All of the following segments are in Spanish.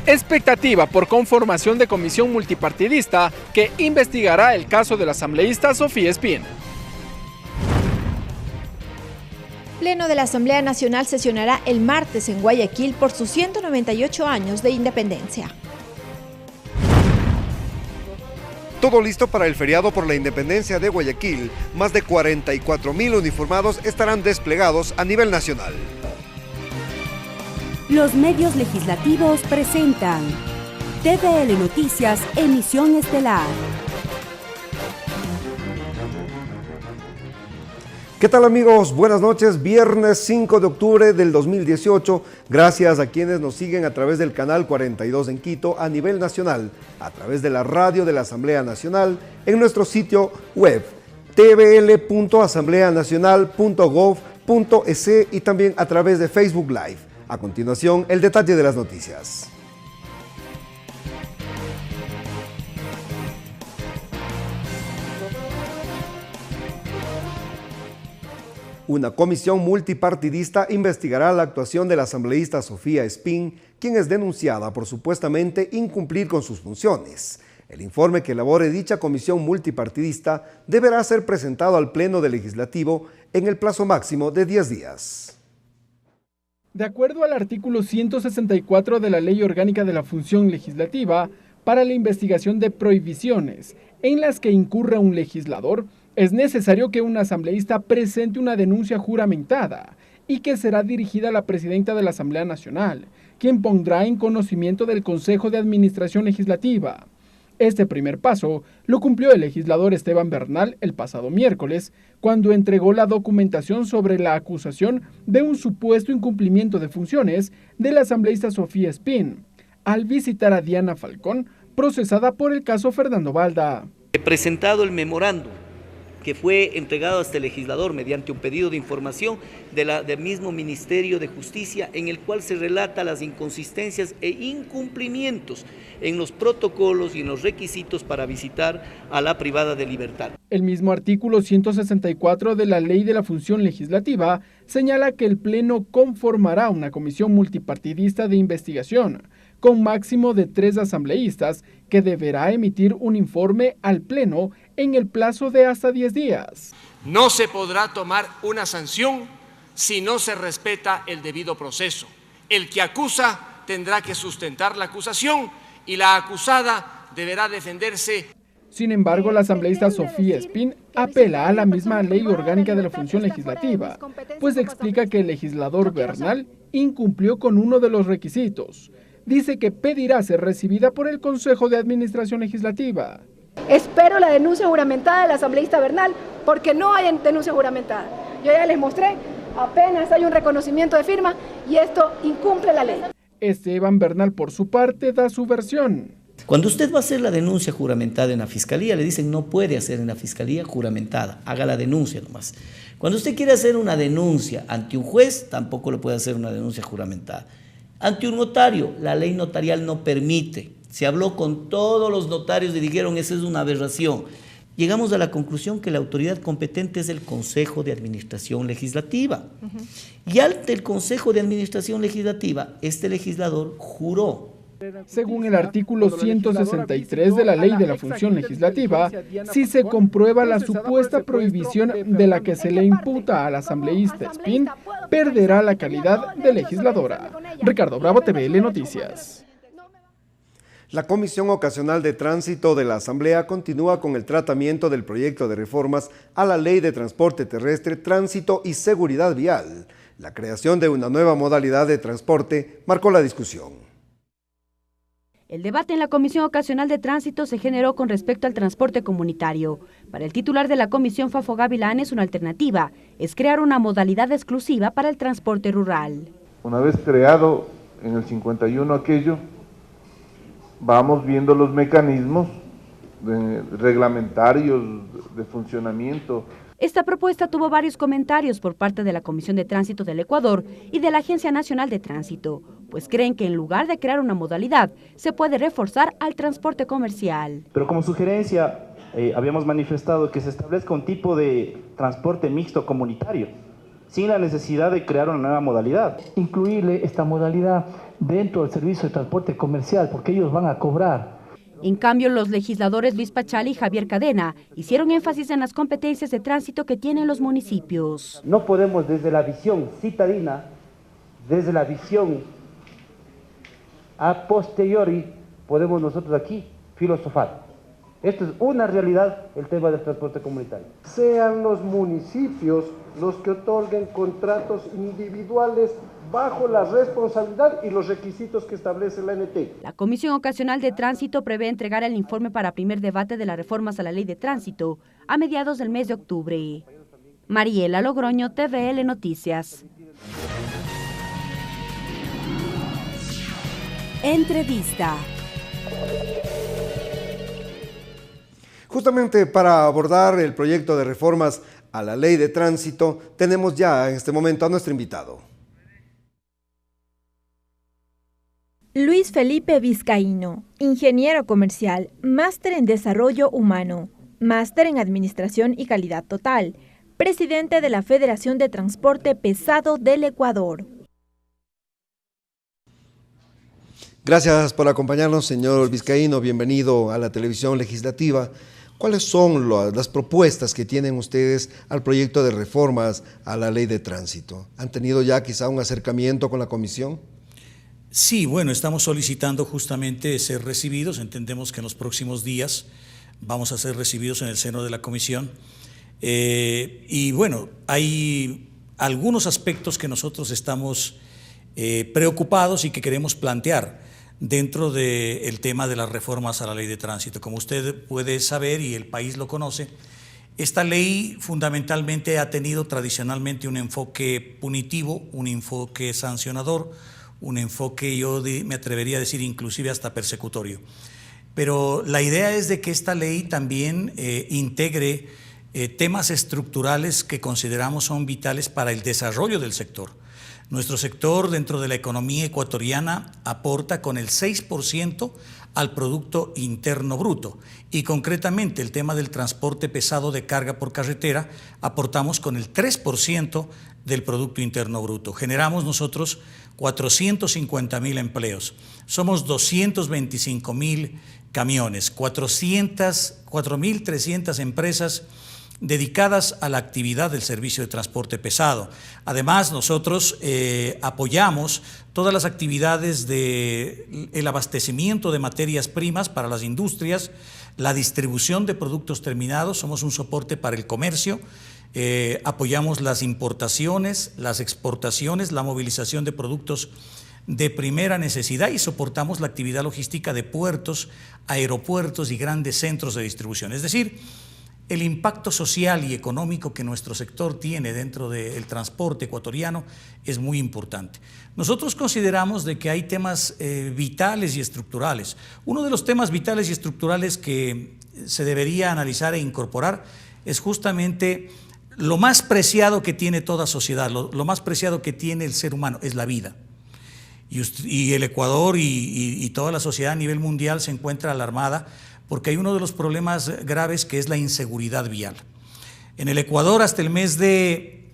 Expectativa por conformación de comisión multipartidista que investigará el caso del asambleísta Sofía Espín. Pleno de la Asamblea Nacional sesionará el martes en Guayaquil por sus 198 años de independencia. Todo listo para el feriado por la independencia de Guayaquil. Más de 44.000 uniformados estarán desplegados a nivel nacional. Los medios legislativos presentan TVL Noticias, emisión estelar. ¿Qué tal amigos? Buenas noches, viernes 5 de octubre del 2018. Gracias a quienes nos siguen a través del canal 42 en Quito a nivel nacional, a través de la radio de la Asamblea Nacional, en nuestro sitio web tvl.asambleanacional.gov.es y también a través de Facebook Live. A continuación, el detalle de las noticias. Una comisión multipartidista investigará la actuación de la asambleísta Sofía Espín, quien es denunciada por supuestamente incumplir con sus funciones. El informe que elabore dicha comisión multipartidista deberá ser presentado al Pleno del Legislativo en el plazo máximo de 10 días. De acuerdo al artículo 164 de la Ley Orgánica de la Función Legislativa, para la investigación de prohibiciones en las que incurra un legislador, es necesario que un asambleísta presente una denuncia juramentada y que será dirigida a la presidenta de la Asamblea Nacional, quien pondrá en conocimiento del Consejo de Administración Legislativa. Este primer paso lo cumplió el legislador Esteban Bernal el pasado miércoles, cuando entregó la documentación sobre la acusación de un supuesto incumplimiento de funciones de la asambleísta Sofía Espín, al visitar a Diana Falcón, procesada por el caso Fernando Balda. He presentado el memorándum que fue entregado a este legislador mediante un pedido de información del mismo Ministerio de Justicia, en el cual se relata las inconsistencias e incumplimientos en los protocolos y en los requisitos para visitar a la privada de libertad. El mismo artículo 164 de la Ley de la Función Legislativa señala que el Pleno conformará una comisión multipartidista de investigación, con máximo de 3 asambleístas, que deberá emitir un informe al Pleno en el plazo de hasta 10 días. No se podrá tomar una sanción si no se respeta el debido proceso. El que acusa tendrá que sustentar la acusación y la acusada deberá defenderse. Sin embargo, la asambleísta Sofía Espín apela a la misma Ley Orgánica de la Función Legislativa, pues explica que el legislador Bernal incumplió con uno de los requisitos. Dice que pedirá ser recibida por el Consejo de Administración Legislativa. Espero la denuncia juramentada del asambleísta Bernal, porque no hay denuncia juramentada. Yo ya les mostré, apenas hay un reconocimiento de firma y esto incumple la ley. Esteban Bernal, por su parte, da su versión. Cuando usted va a hacer la denuncia juramentada en la Fiscalía, le dicen no puede hacer en la Fiscalía juramentada, haga la denuncia nomás. Cuando usted quiere hacer una denuncia ante un juez, tampoco le puede hacer una denuncia juramentada. Ante un notario, la ley notarial no permite. Se habló con todos los notarios y dijeron, esa es una aberración. Llegamos a la conclusión que la autoridad competente es el Consejo de Administración Legislativa. Y ante el Consejo de Administración Legislativa, este legislador juró. Según el artículo 163 de la Ley de la Función Legislativa, si se comprueba la supuesta prohibición de la que se le imputa a la asambleísta Espín, perderá la calidad de legisladora. Ricardo Bravo, TVL Noticias. La Comisión Ocasional de Tránsito de la Asamblea continúa con el tratamiento del proyecto de reformas a la Ley de Transporte Terrestre, Tránsito y Seguridad Vial. La creación de una nueva modalidad de transporte marcó la discusión. El debate en la Comisión Ocasional de Tránsito se generó con respecto al transporte comunitario. Para el titular de la comisión, Fafo Gavilanes, una alternativa es crear una modalidad exclusiva para el transporte rural. Una vez creado en el 51 aquello, vamos viendo los mecanismos reglamentarios de funcionamiento. Esta propuesta tuvo varios comentarios por parte de la Comisión de Tránsito del Ecuador y de la Agencia Nacional de Tránsito, pues creen que en lugar de crear una modalidad, se puede reforzar al transporte comercial. Pero como sugerencia, habíamos manifestado que se establezca un tipo de transporte mixto comunitario, sin la necesidad de crear una nueva modalidad. Incluirle esta modalidad dentro del servicio de transporte comercial, porque ellos van a cobrar. En cambio, los legisladores Luis Pachal y Javier Cadena hicieron énfasis en las competencias de tránsito que tienen los municipios. No podemos desde la visión citadina, desde la visión a posteriori, podemos nosotros aquí filosofar. Esto es una realidad, el tema del transporte comunitario. Sean los municipios los que otorguen contratos individuales bajo la responsabilidad y los requisitos que establece la ANT. La Comisión Ocasional de Tránsito prevé entregar el informe para primer debate de las reformas a la Ley de Tránsito a mediados del mes de octubre. Mariela Logroño, TVL Noticias. Entrevista. Justamente para abordar el proyecto de reformas a la Ley de Tránsito, tenemos ya en este momento a nuestro invitado. Luis Felipe Vizcaíno, ingeniero comercial, máster en desarrollo humano, máster en administración y calidad total, presidente de la Federación de Transporte Pesado del Ecuador. Gracias por acompañarnos, señor Vizcaíno. Bienvenido a la televisión legislativa. ¿Cuáles son las propuestas que tienen ustedes al proyecto de reformas a la Ley de Tránsito? ¿Han tenido ya quizá un acercamiento con la comisión? Sí, bueno, estamos solicitando justamente ser recibidos. Entendemos que en los próximos días vamos a ser recibidos en el seno de la comisión. Y bueno, hay algunos aspectos que nosotros estamos preocupados y que queremos plantear dentro del tema de las reformas a la Ley de Tránsito. Como usted puede saber y el país lo conoce, esta ley fundamentalmente ha tenido tradicionalmente un enfoque punitivo, un enfoque sancionador, un enfoque, yo me atrevería a decir, inclusive hasta persecutorio. Pero la idea es de que esta ley también integre temas estructurales que consideramos son vitales para el desarrollo del sector. Nuestro sector dentro de la economía ecuatoriana aporta con el 6% al Producto Interno Bruto y concretamente el tema del transporte pesado de carga por carretera aportamos con el 3% del Producto Interno Bruto. Generamos nosotros 450,000 empleos, somos 225,000 camiones, 4.300 empresas dedicadas a la actividad del servicio de transporte pesado. Además, nosotros apoyamos todas las actividades del abastecimiento de materias primas para las industrias, la distribución de productos terminados, somos un soporte para el comercio, apoyamos las importaciones, las exportaciones, la movilización de productos de primera necesidad y soportamos la actividad logística de puertos, aeropuertos y grandes centros de distribución. Es decir, el impacto social y económico que nuestro sector tiene dentro del transporte ecuatoriano es muy importante. Nosotros consideramos de que hay temas vitales y estructurales. Uno de los temas vitales y estructurales que se debería analizar e incorporar es justamente lo más preciado que tiene toda sociedad, lo más preciado que tiene el ser humano, es la vida. Y el Ecuador y toda la sociedad a nivel mundial se encuentra alarmada porque hay uno de los problemas graves que es la inseguridad vial. En el Ecuador hasta el mes de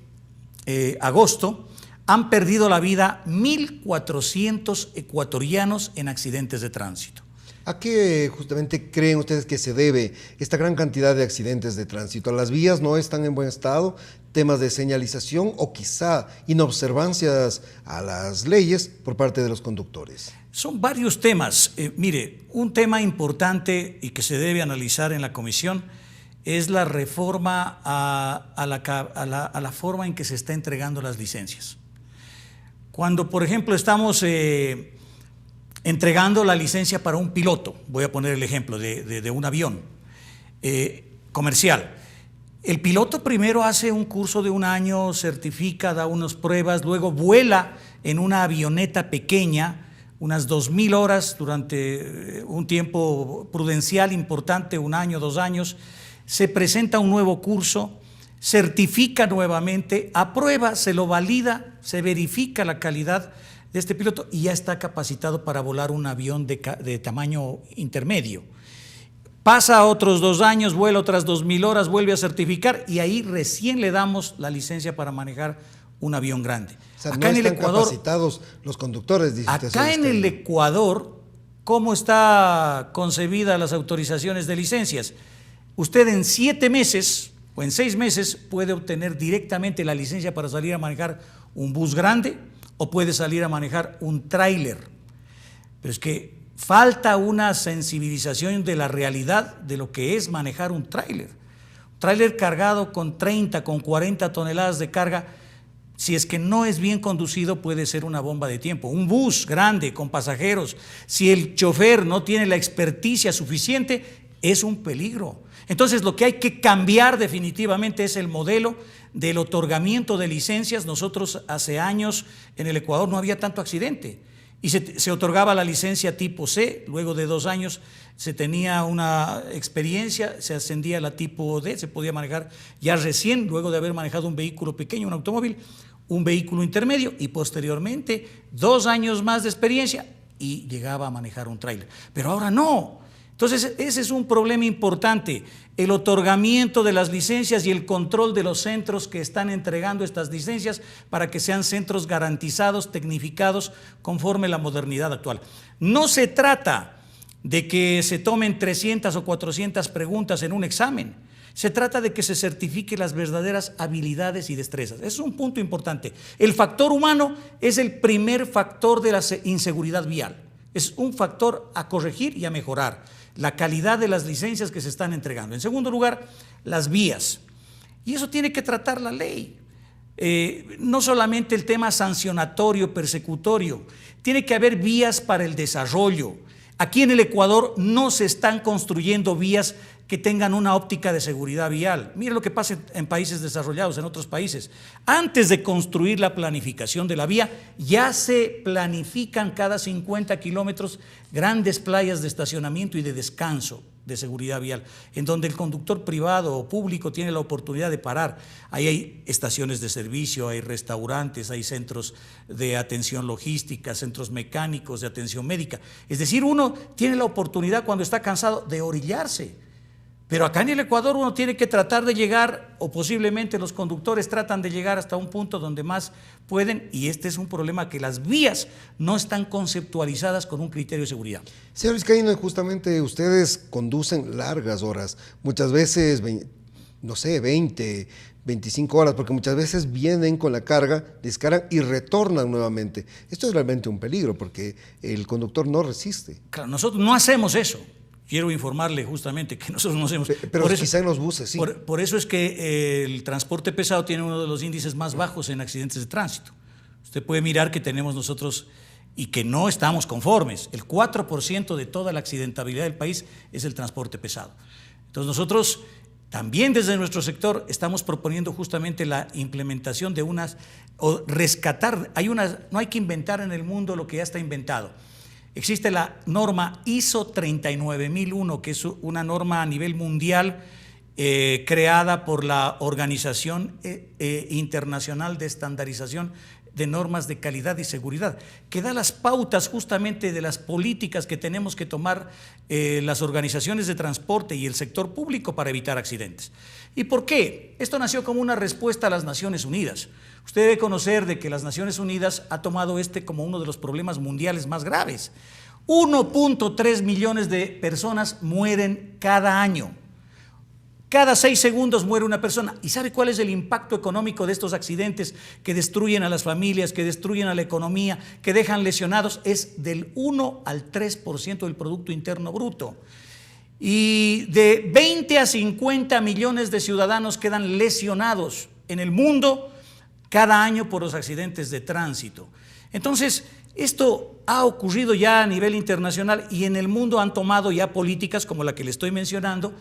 agosto han perdido la vida 1.400 ecuatorianos en accidentes de tránsito. ¿A qué justamente creen ustedes que se debe esta gran cantidad de accidentes de tránsito? ¿Las vías no están en buen estado? ¿Temas de señalización o quizá inobservancias a las leyes por parte de los conductores? Son varios temas. Mire, un tema importante y que se debe analizar en la comisión es la reforma a la forma en que se está entregando las licencias. Cuando, por ejemplo, estamos entregando la licencia para un piloto, voy a poner el ejemplo de un avión comercial. El piloto primero hace un curso de 1 año, certifica, da unas pruebas, luego vuela en una avioneta pequeña, unas 2.000 horas durante un tiempo prudencial importante, 1 año, 2 años, se presenta un nuevo curso, certifica nuevamente, aprueba, se lo valida, se verifica la calidad de este piloto y ya está capacitado para volar un avión de tamaño intermedio. Pasa otros 2 años, vuela otras 2.000 horas, vuelve a certificar y ahí recién le damos la licencia para manejar un avión grande. O sea, acá no en el están Ecuador, capacitados los conductores, dice usted. acá en el Ecuador, ¿cómo está concebida las autorizaciones de licencias? Usted en 7 meses o en 6 meses puede obtener directamente la licencia para salir a manejar un bus grande o puede salir a manejar un tráiler. Pero es que falta una sensibilización de la realidad de lo que es manejar un tráiler. Un tráiler cargado con 30, con 40 toneladas de carga, si es que no es bien conducido, puede ser una bomba de tiempo. Un bus grande con pasajeros, si el chofer no tiene la experticia suficiente, es un peligro. Entonces, lo que hay que cambiar definitivamente es el modelo del otorgamiento de licencias. Nosotros hace años en el Ecuador no había tanto accidente y se otorgaba la licencia tipo C, luego de 2 años se tenía una experiencia, se ascendía a la tipo D, se podía manejar ya recién, luego de haber manejado un vehículo pequeño, un automóvil, un vehículo intermedio y posteriormente 2 años más de experiencia y llegaba a manejar un tráiler. Pero ahora no. Entonces, ese es un problema importante, el otorgamiento de las licencias y el control de los centros que están entregando estas licencias para que sean centros garantizados, tecnificados, conforme la modernidad actual. No se trata de que se tomen 300 o 400 preguntas en un examen, se trata de que se certifique las verdaderas habilidades y destrezas. Ese es un punto importante. El factor humano es el primer factor de la inseguridad vial, es un factor a corregir y a mejorar. La calidad de las licencias que se están entregando. En segundo lugar, las vías. Y eso tiene que tratar la ley. No solamente el tema sancionatorio, persecutorio. Tiene que haber vías para el desarrollo. Aquí en el Ecuador no se están construyendo vías que tengan una óptica de seguridad vial. Mire lo que pasa en países desarrollados, en otros países. Antes de construir la planificación de la vía, ya se planifican cada 50 kilómetros grandes playas de estacionamiento y de descanso de seguridad vial, en donde el conductor privado o público tiene la oportunidad de parar. Ahí hay estaciones de servicio, hay restaurantes, hay centros de atención logística, centros mecánicos, de atención médica. Es decir, uno tiene la oportunidad cuando está cansado de orillarse. Pero acá en el Ecuador uno tiene que tratar de llegar, o posiblemente los conductores tratan de llegar hasta un punto donde más pueden, y este es un problema que las vías no están conceptualizadas con un criterio de seguridad. Señor Vizcaíno, justamente ustedes conducen largas horas, muchas veces, no sé, 20, 25 horas, porque muchas veces vienen con la carga, descargan y retornan nuevamente. Esto es realmente un peligro, porque el conductor no resiste. Claro, nosotros no hacemos eso. Quiero informarle justamente que nosotros no hacemos. Pero quizá en los buses, sí. Por eso es que el transporte pesado tiene uno de los índices más bajos en accidentes de tránsito. Usted puede mirar que tenemos nosotros y que no estamos conformes. El 4% de toda la accidentabilidad del país es el transporte pesado. Entonces nosotros también desde nuestro sector estamos proponiendo justamente la implementación de unas, o rescatar, no hay que inventar en el mundo lo que ya está inventado. Existe la norma ISO 39001, que es una norma a nivel mundial creada por la Organización Internacional de Estandarización de Normas de Calidad y Seguridad, que da las pautas justamente de las políticas que tenemos que tomar las organizaciones de transporte y el sector público para evitar accidentes. ¿Y por qué? Esto nació como una respuesta a las Naciones Unidas. Usted debe conocer de que las Naciones Unidas ha tomado como uno de los problemas mundiales más graves. 1.3 millones de personas mueren cada año. Cada 6 segundos muere una persona. ¿Y sabe cuál es el impacto económico de estos accidentes que destruyen a las familias, que destruyen a la economía, que dejan lesionados? Es del 1 al 3% del Producto Interno Bruto. Y de 20 a 50 millones de ciudadanos quedan lesionados en el mundo cada año por los accidentes de tránsito. Entonces, esto ha ocurrido ya a nivel internacional y en el mundo han tomado ya políticas como la que le estoy mencionando,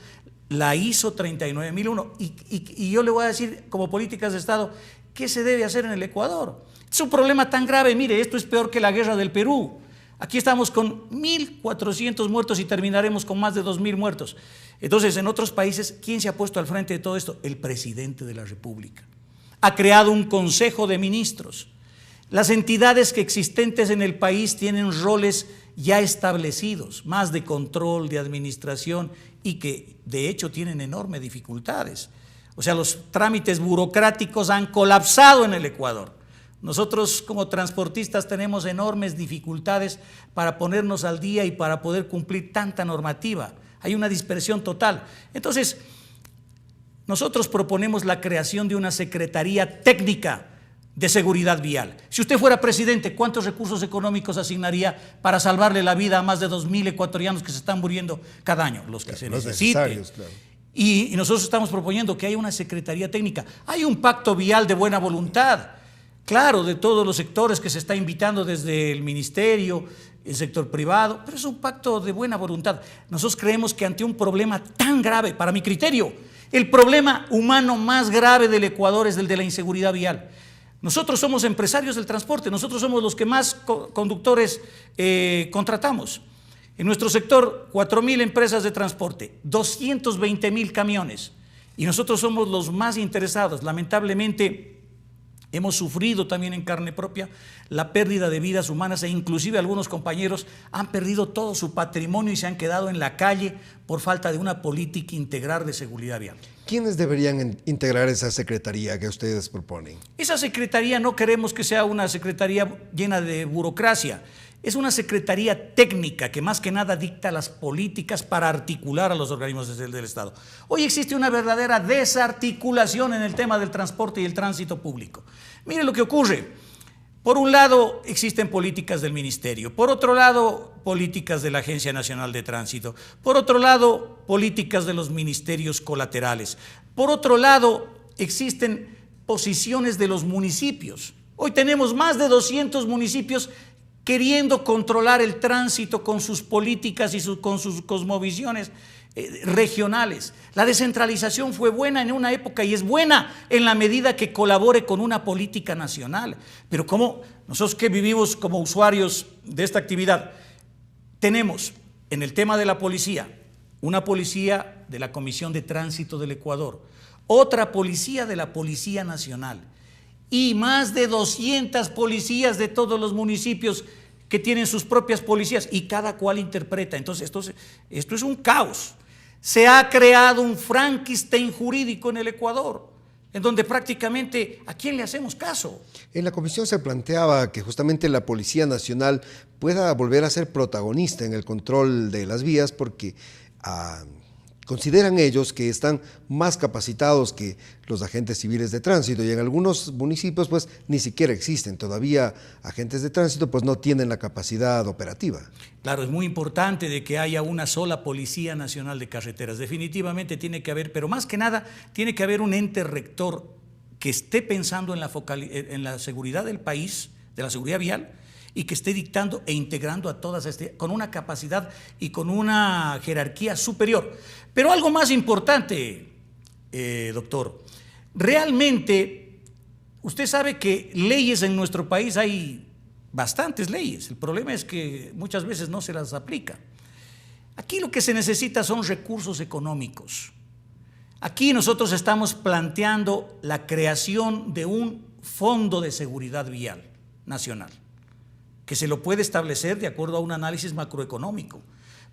la ISO 39001. Y yo le voy a decir, como políticas de Estado, ¿qué se debe hacer en el Ecuador? Es un problema tan grave, mire, esto es peor que la guerra del Perú. Aquí estamos con 1.400 muertos y terminaremos con más de 2.000 muertos. Entonces, en otros países, ¿quién se ha puesto al frente de todo esto? El presidente de la República. Ha creado un consejo de ministros. Las entidades que existentes en el país tienen roles ya establecidos, más de control, de administración y que de hecho tienen enormes dificultades. O sea, los trámites burocráticos han colapsado en el Ecuador. Nosotros como transportistas tenemos enormes dificultades para ponernos al día y para poder cumplir tanta normativa. Hay una dispersión total. Entonces, nosotros proponemos la creación de una Secretaría Técnica de Seguridad Vial. Si usted fuera presidente, ¿cuántos recursos económicos asignaría para salvarle la vida a más de 2.000 ecuatorianos que se están muriendo cada año? Los que se necesiten. Claro. Y nosotros estamos proponiendo que haya una Secretaría Técnica. Hay un pacto vial de buena voluntad, claro, de todos los sectores que se está invitando desde el ministerio, el sector privado, pero es un pacto de buena voluntad. Nosotros creemos que ante un problema tan grave, para mi criterio, el problema humano más grave del Ecuador es el de la inseguridad vial. Nosotros somos empresarios del transporte, nosotros somos los que más conductores contratamos. En nuestro sector, 4.000 empresas de transporte, 220.000 camiones, y nosotros somos los más interesados. Lamentablemente, hemos sufrido también en carne propia la pérdida de vidas humanas e inclusive algunos compañeros han perdido todo su patrimonio y se han quedado en la calle por falta de una política integral de seguridad vial. ¿Quiénes deberían integrar esa secretaría que ustedes proponen? Esa secretaría no queremos que sea una secretaría llena de burocracia. Es una secretaría técnica que más que nada dicta las políticas para articular a los organismos del Estado. Hoy existe una verdadera desarticulación en el tema del transporte y el tránsito público. Mire lo que ocurre. Por un lado existen políticas del ministerio, por otro lado políticas de la Agencia Nacional de Tránsito, por otro lado políticas de los ministerios colaterales, por otro lado existen posiciones de los municipios. Hoy tenemos más de 200 municipios queriendo controlar el tránsito con sus políticas y con sus cosmovisiones regionales. La descentralización fue buena en una época y es buena en la medida que colabore con una política nacional. Pero como nosotros que vivimos como usuarios de esta actividad, tenemos en el tema de la policía, una policía de la Comisión de Tránsito del Ecuador, otra policía de la Policía Nacional, y más de 200 policías de todos los municipios que tienen sus propias policías y cada cual interpreta. Entonces, esto es un caos. Se ha creado un Frankenstein jurídico en el Ecuador, en donde prácticamente ¿a quién le hacemos caso? En la comisión se planteaba que justamente la Policía Nacional pueda volver a ser protagonista en el control de las vías porque consideran ellos que están más capacitados que los agentes civiles de tránsito y en algunos municipios pues ni siquiera existen todavía agentes de tránsito, pues no tienen la capacidad operativa. Claro, es muy importante de que haya una sola Policía Nacional de Carreteras, definitivamente tiene que haber, pero más que nada tiene que haber un ente rector que esté pensando en la seguridad del país, de la seguridad vial, y que esté dictando e integrando a todas con una capacidad y con una jerarquía superior. Pero algo más importante, doctor, realmente usted sabe que leyes en nuestro país hay bastantes leyes, el problema es que muchas veces no se las aplica. Aquí lo que se necesita son recursos económicos. Aquí nosotros estamos planteando la creación de un fondo de seguridad vial nacional, que se lo puede establecer de acuerdo a un análisis macroeconómico.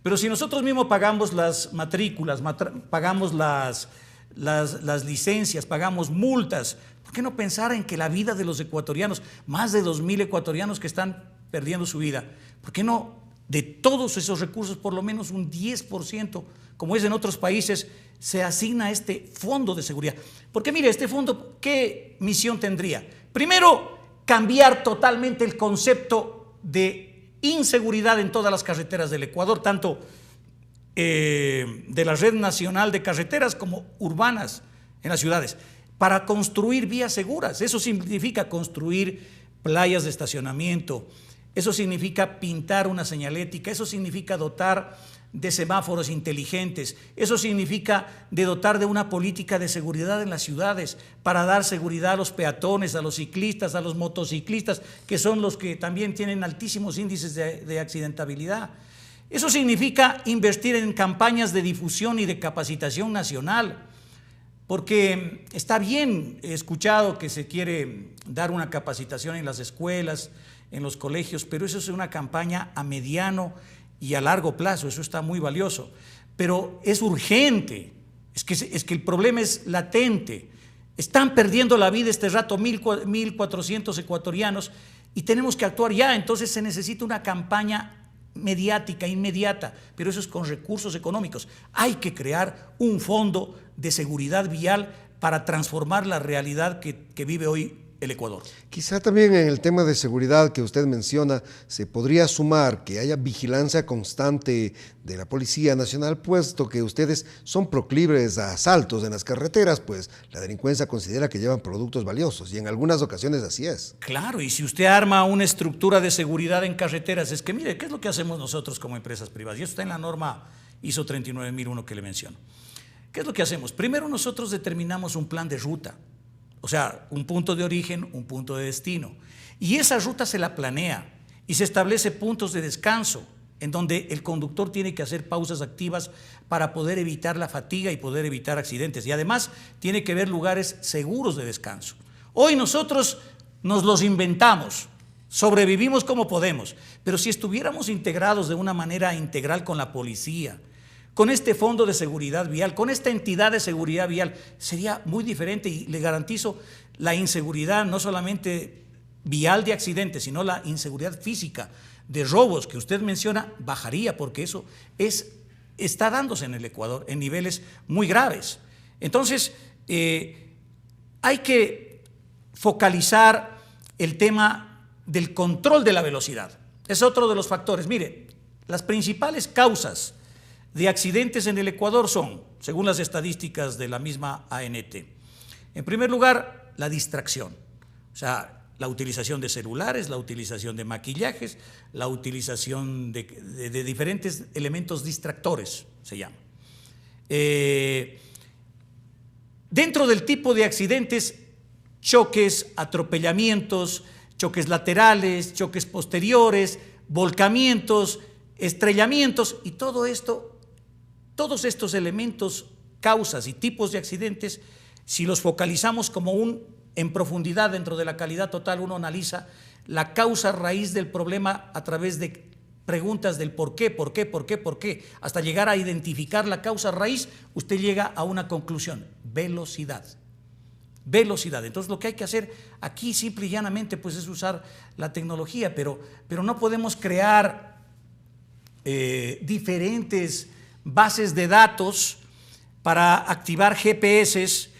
Pero si nosotros mismos pagamos las matrículas, pagamos las licencias, pagamos multas, ¿por qué no pensar en que la vida de los ecuatorianos, más de 2.000 ecuatorianos que están perdiendo su vida, ¿por qué no de todos esos recursos por lo menos un 10%, como es en otros países, se asigna a este fondo de seguridad? Porque mire, este fondo, ¿qué misión tendría? Primero, cambiar totalmente el concepto de inseguridad en todas las carreteras del Ecuador, tanto de la red nacional de carreteras como urbanas en las ciudades, para construir vías seguras. Eso significa construir playas de estacionamiento, eso significa pintar una señalética, eso significa dotar de semáforos inteligentes, eso significa de dotar de una política de seguridad en las ciudades para dar seguridad a los peatones, a los ciclistas, a los motociclistas, que son los que también tienen altísimos índices de accidentabilidad. Eso significa invertir en campañas de difusión y de capacitación nacional, porque está bien, he escuchado que se quiere dar una capacitación en las escuelas, en los colegios, pero eso es una campaña a mediano y a largo plazo, eso está muy valioso, pero es urgente Es que el problema es latente. Están perdiendo la vida este rato 1.400 ecuatorianos y tenemos que actuar ya. Entonces se necesita una campaña mediática, inmediata, pero eso es con recursos económicos. Hay que crear un fondo de seguridad vial para transformar la realidad que vive hoy el Ecuador. Quizá también en el tema de seguridad que usted menciona, se podría sumar que haya vigilancia constante de la Policía Nacional, puesto que ustedes son proclives a asaltos en las carreteras, pues la delincuencia considera que llevan productos valiosos y en algunas ocasiones así es. Claro, y si usted arma una estructura de seguridad en carreteras, es que mire, ¿qué es lo que hacemos nosotros como empresas privadas? Y esto está en la norma ISO 39001 que le menciono. ¿Qué es lo que hacemos? Primero nosotros determinamos un plan de ruta. O sea, un punto de origen, un punto de destino. Y esa ruta se la planea y se establece puntos de descanso en donde el conductor tiene que hacer pausas activas para poder evitar la fatiga y poder evitar accidentes. Y además tiene que haber lugares seguros de descanso. Hoy nosotros nos los inventamos, sobrevivimos como podemos, pero si estuviéramos integrados de una manera integral con la policía, con este fondo de seguridad vial, con esta entidad de seguridad vial, sería muy diferente y le garantizo la inseguridad no solamente vial de accidentes, sino la inseguridad física de robos que usted menciona, bajaría porque eso está dándose en el Ecuador en niveles muy graves. Entonces, hay que focalizar el tema del control de la velocidad. Es otro de los factores. Mire, las principales causas de accidentes en el Ecuador son, según las estadísticas de la misma ANT, en primer lugar, la distracción, o sea, la utilización de celulares, la utilización de maquillajes, la utilización de diferentes elementos distractores, se llama. Dentro del tipo de accidentes, choques, atropellamientos, choques laterales, choques posteriores, volcamientos, estrellamientos y todo esto. Todos estos elementos, causas y tipos de accidentes, si los focalizamos como en profundidad dentro de la calidad total, uno analiza la causa raíz del problema a través de preguntas del por qué, hasta llegar a identificar la causa raíz, usted llega a una conclusión: velocidad. Velocidad. Entonces lo que hay que hacer aquí simple y llanamente pues es usar la tecnología, pero no podemos crear diferentes bases de datos para activar GPS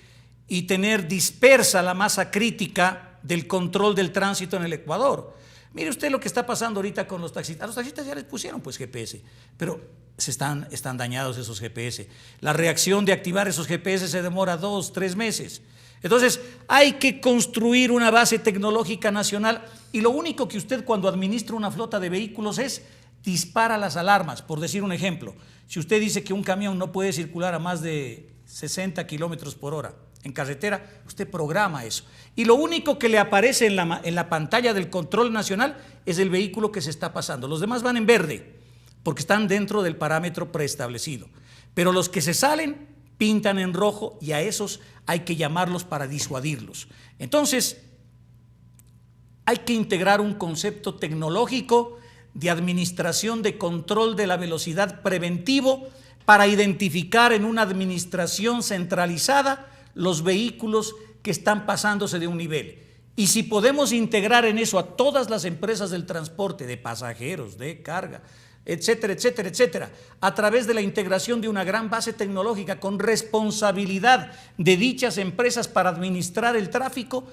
y tener dispersa la masa crítica del control del tránsito en el Ecuador. Mire usted lo que está pasando ahorita con los taxistas. A los taxistas ya les pusieron pues GPS, pero están dañados esos GPS. La reacción de activar esos GPS se demora 2, 3 meses. Entonces hay que construir una base tecnológica nacional y lo único que usted cuando administra una flota de vehículos es dispara las alarmas. Por decir un ejemplo, si usted dice que un camión no puede circular a más de 60 kilómetros por hora en carretera, usted programa eso. Y lo único que le aparece en la pantalla del control nacional es el vehículo que se está pasando. Los demás van en verde porque están dentro del parámetro preestablecido. Pero los que se salen pintan en rojo y a esos hay que llamarlos para disuadirlos. Entonces, hay que integrar un concepto tecnológico de administración de control de la velocidad preventivo para identificar en una administración centralizada los vehículos que están pasándose de un nivel. Y si podemos integrar en eso a todas las empresas del transporte, de pasajeros, de carga, etcétera, etcétera, etcétera, a través de la integración de una gran base tecnológica con responsabilidad de dichas empresas para administrar el tráfico,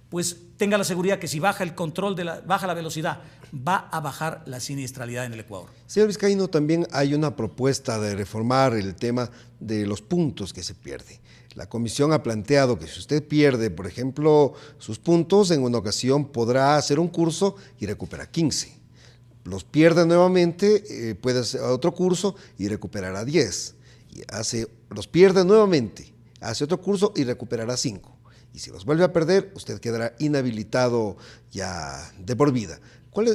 pues tenga la seguridad que si baja el control, baja la velocidad, va a bajar la siniestralidad en el Ecuador. Señor Vizcaíno, también hay una propuesta de reformar el tema de los puntos que se pierden. La comisión ha planteado que si usted pierde, por ejemplo, sus puntos, en una ocasión podrá hacer un curso y recupera 15. Los pierde nuevamente, puede hacer otro curso y recuperará 10. Los pierde nuevamente, hace otro curso y recuperará 5. Y si los vuelve a perder, usted quedará inhabilitado ya de por vida. ¿Cuál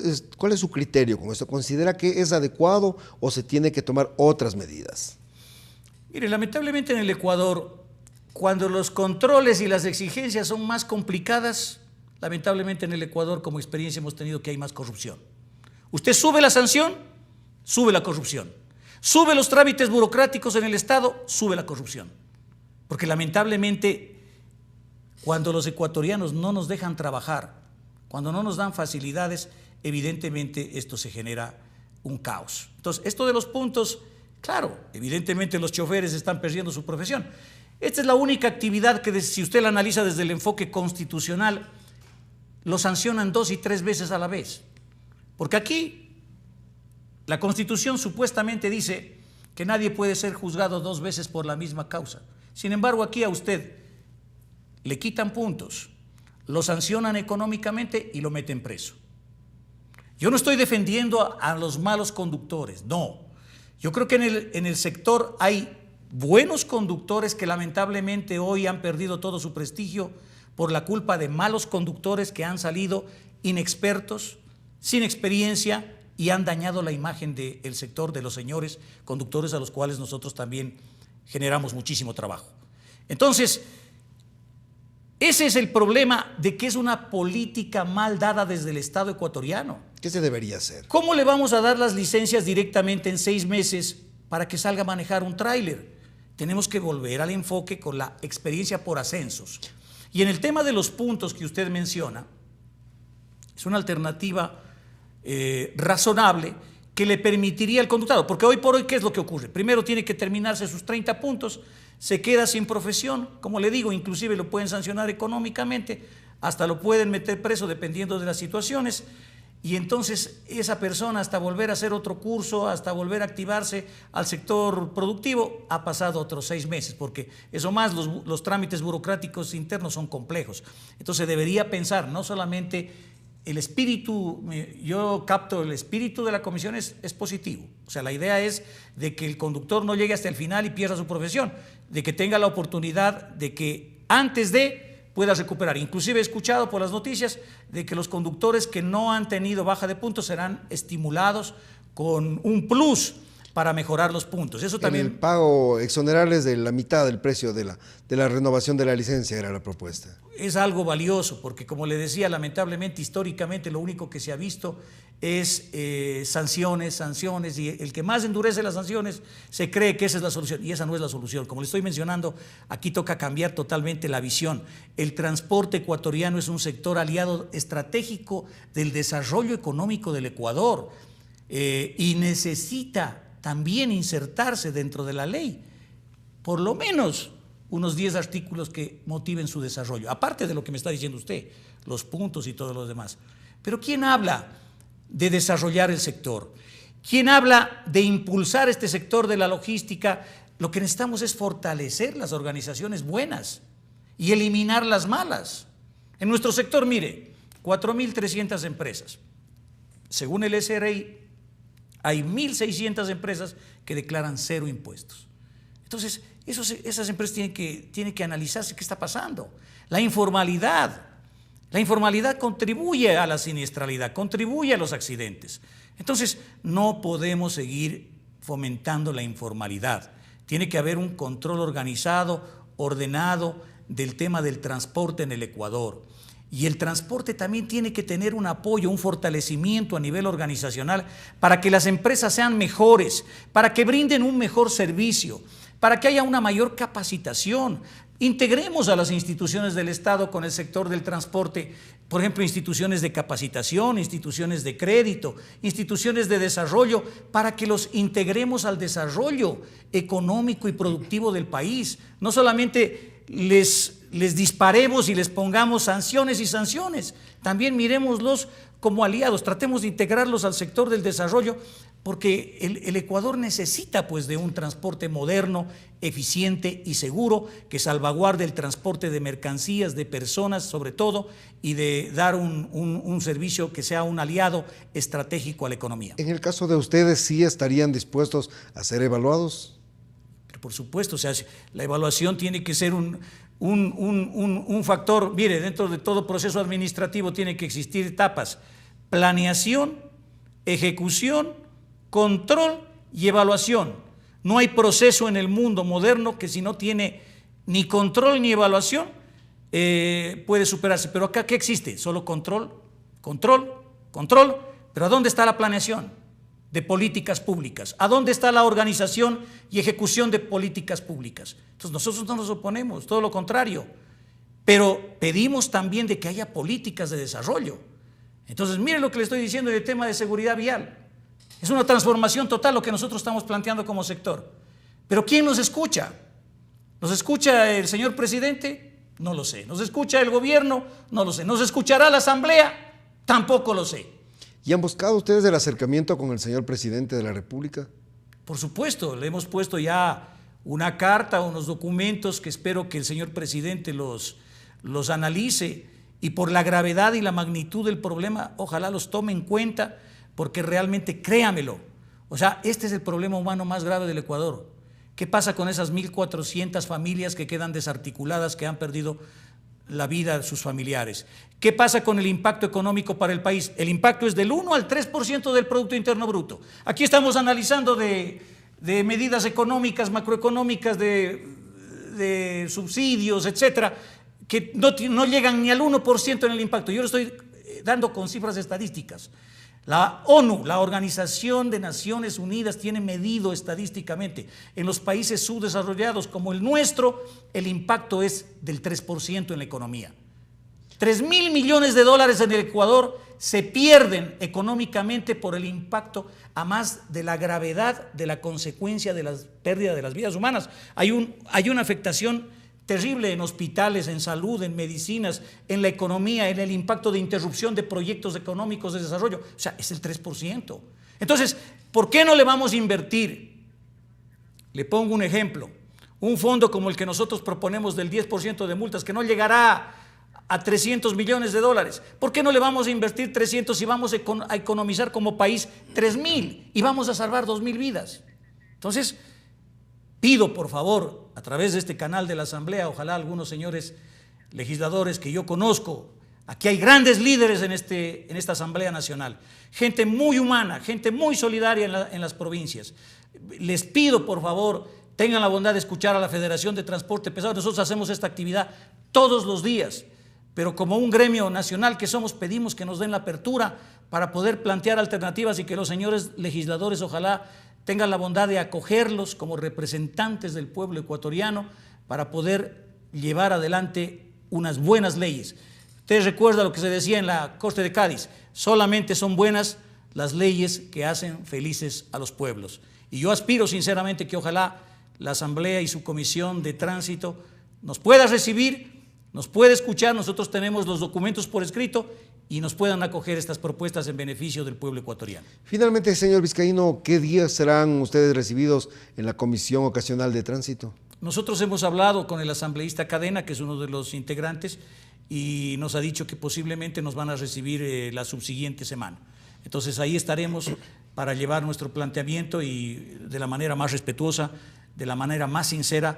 es su criterio con esto? ¿Considera que es adecuado o se tiene que tomar otras medidas? Mire, lamentablemente en el Ecuador, cuando los controles y las exigencias son más complicadas, lamentablemente en el Ecuador como experiencia hemos tenido que hay más corrupción. Usted sube la sanción, sube la corrupción. Sube los trámites burocráticos en el Estado, sube la corrupción. porque lamentablemente cuando los ecuatorianos no nos dejan trabajar, cuando no nos dan facilidades, evidentemente esto se genera un caos. Entonces, esto de los puntos, claro, evidentemente los choferes están perdiendo su profesión. Esta es la única actividad que, si usted la analiza desde el enfoque constitucional, lo sancionan 2 y 3 veces a la vez. Porque aquí la Constitución supuestamente dice que nadie puede ser juzgado 2 veces por la misma causa. Sin embargo, aquí a usted le quitan puntos, lo sancionan económicamente y lo meten preso. Yo no estoy defendiendo a los malos conductores, no. Yo creo que en el sector hay buenos conductores que lamentablemente hoy han perdido todo su prestigio por la culpa de malos conductores que han salido inexpertos, sin experiencia, y han dañado la imagen del sector de los señores conductores a los cuales nosotros también generamos muchísimo trabajo. Entonces, ese es el problema de que es una política mal dada desde el Estado ecuatoriano. ¿Qué se debería hacer? ¿Cómo le vamos a dar las licencias directamente en 6 meses para que salga a manejar un tráiler? Tenemos que volver al enfoque con la experiencia por ascensos. Y en el tema de los puntos que usted menciona, es una alternativa razonable que le permitiría al conductor, porque hoy por hoy, ¿qué es lo que ocurre? Primero tiene que terminarse sus 30 puntos, se queda sin profesión, como le digo, inclusive lo pueden sancionar económicamente, hasta lo pueden meter preso dependiendo de las situaciones, y entonces esa persona, hasta volver a hacer otro curso, hasta volver a activarse al sector productivo, ha pasado otros 6 meses, porque eso más, los trámites burocráticos internos son complejos. Entonces debería pensar, no solamente el espíritu, yo capto el espíritu de la comisión es positivo. O sea, la idea es de que el conductor no llegue hasta el final y pierda su profesión, de que tenga la oportunidad de que antes de pueda recuperar. Inclusive he escuchado por las noticias de que los conductores que no han tenido baja de puntos serán estimulados con un plus para mejorar los puntos. Eso también. En el pago, exonerarles de la mitad del precio de la renovación de la licencia era la propuesta. Es algo valioso porque, como le decía, lamentablemente, históricamente, lo único que se ha visto es sanciones, y el que más endurece las sanciones se cree que esa es la solución, y esa no es la solución. Como le estoy mencionando, aquí toca cambiar totalmente la visión. El transporte ecuatoriano es un sector aliado estratégico del desarrollo económico del Ecuador y necesita también insertarse dentro de la ley, por lo menos unos 10 artículos que motiven su desarrollo, aparte de lo que me está diciendo usted, los puntos y todo lo demás. Pero ¿quién habla de desarrollar el sector? ¿Quién habla de impulsar este sector de la logística? Lo que necesitamos es fortalecer las organizaciones buenas y eliminar las malas. En nuestro sector, mire, 4.300 empresas. Según el SRI, hay 1.600 empresas que declaran 0 impuestos. Entonces, esas empresas tienen que analizarse qué está pasando. La informalidad contribuye a la siniestralidad, contribuye a los accidentes. Entonces, no podemos seguir fomentando la informalidad. Tiene que haber un control organizado, ordenado del tema del transporte en el Ecuador. Y el transporte también tiene que tener un apoyo, un fortalecimiento a nivel organizacional para que las empresas sean mejores, para que brinden un mejor servicio, para que haya una mayor capacitación. Integremos a las instituciones del Estado con el sector del transporte, por ejemplo, instituciones de capacitación, instituciones de crédito, instituciones de desarrollo, para que los integremos al desarrollo económico y productivo del país. No solamente les disparemos y les pongamos sanciones y sanciones, también miremoslos como aliados, tratemos de integrarlos al sector del desarrollo, porque el Ecuador necesita pues de un transporte moderno, eficiente y seguro que salvaguarde el transporte de mercancías, de personas sobre todo, y de dar un servicio que sea un aliado estratégico a la economía. En el caso de ustedes, ¿sí estarían dispuestos a ser evaluados? Pero por supuesto, o sea, la evaluación tiene que ser un factor. Mire, dentro de todo proceso administrativo tiene que existir etapas: planeación, ejecución, control y evaluación. No hay proceso en el mundo moderno que, si no tiene ni control ni evaluación, puede superarse. Pero acá, ¿qué existe? Solo control. Pero ¿a dónde está la planeación? de políticas públicas? ¿A dónde está la organización y ejecución de políticas públicas? Entonces nosotros no nos oponemos, todo lo contrario, pero pedimos también de que haya políticas de desarrollo. Entonces miren lo que le estoy diciendo del tema de seguridad vial. Es una transformación total lo que nosotros estamos planteando como sector. Pero ¿quién nos escucha? ¿Nos escucha el señor presidente? No lo sé. ¿Nos escucha el gobierno? No lo sé. ¿Nos escuchará la asamblea? Tampoco lo sé. ¿Y han buscado ustedes el acercamiento con el señor presidente de la República? Por supuesto, le hemos puesto ya una carta, unos documentos que espero que el señor presidente los analice y por la gravedad y la magnitud del problema, ojalá los tome en cuenta, porque realmente, créamelo, o sea, este es el problema humano más grave del Ecuador. ¿Qué pasa con esas 1.400 familias que quedan desarticuladas, que han perdido la vida de sus familiares? ¿Qué pasa con el impacto económico para el país? El impacto es del 1 al 3% del Producto Interno Bruto. Aquí estamos analizando de medidas económicas, macroeconómicas, de subsidios, etcétera, que no llegan ni al 1% en el impacto. Yo lo estoy dando con cifras estadísticas. La ONU, la Organización de Naciones Unidas, tiene medido estadísticamente en los países subdesarrollados como el nuestro, el impacto es del 3% en la economía. 3.000 millones de dólares en el Ecuador se pierden económicamente por el impacto, a más de la gravedad de la consecuencia de la pérdida de las vidas humanas. Hay una afectación terrible en hospitales, en salud, en medicinas, en la economía, en el impacto de interrupción de proyectos económicos de desarrollo. O sea, es el 3%. Entonces, ¿por qué no le vamos a invertir? Le pongo un ejemplo. Un fondo como el que nosotros proponemos del 10% de multas, que no llegará a 300 millones de dólares. ¿Por qué no le vamos a invertir 300 y vamos a economizar como país 3.000 y vamos a salvar 2.000 vidas? Entonces, pido por favor, a través de este canal de la Asamblea, ojalá algunos señores legisladores que yo conozco, aquí hay grandes líderes en esta Asamblea Nacional, gente muy humana, gente muy solidaria en las provincias. Les pido por favor, tengan la bondad de escuchar a la Federación de Transporte Pesado. Nosotros hacemos esta actividad todos los días, pero como un gremio nacional que somos, pedimos que nos den la apertura para poder plantear alternativas y que los señores legisladores ojalá tengan la bondad de acogerlos como representantes del pueblo ecuatoriano para poder llevar adelante unas buenas leyes. Ustedes recuerdan lo que se decía en la Corte de Cádiz: solamente son buenas las leyes que hacen felices a los pueblos. Y yo aspiro sinceramente que ojalá la Asamblea y su Comisión de Tránsito nos pueda recibir, nos pueda escuchar, nosotros tenemos los documentos por escrito, y nos puedan acoger estas propuestas en beneficio del pueblo ecuatoriano. Finalmente, señor Vizcaíno, ¿qué días serán ustedes recibidos en la Comisión Ocasional de Tránsito? Nosotros hemos hablado con el asambleísta Cadena, que es uno de los integrantes, y nos ha dicho que posiblemente nos van a recibir la subsiguiente semana. Entonces ahí estaremos para llevar nuestro planteamiento y de la manera más respetuosa, de la manera más sincera,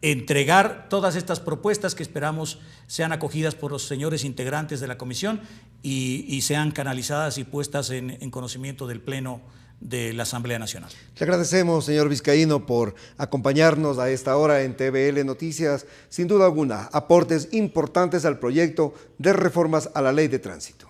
entregar todas estas propuestas que esperamos sean acogidas por los señores integrantes de la comisión y sean canalizadas y puestas en conocimiento del Pleno de la Asamblea Nacional. Le agradecemos, señor Vizcaíno, por acompañarnos a esta hora en TVL Noticias. Sin duda alguna, aportes importantes al proyecto de reformas a la Ley de Tránsito.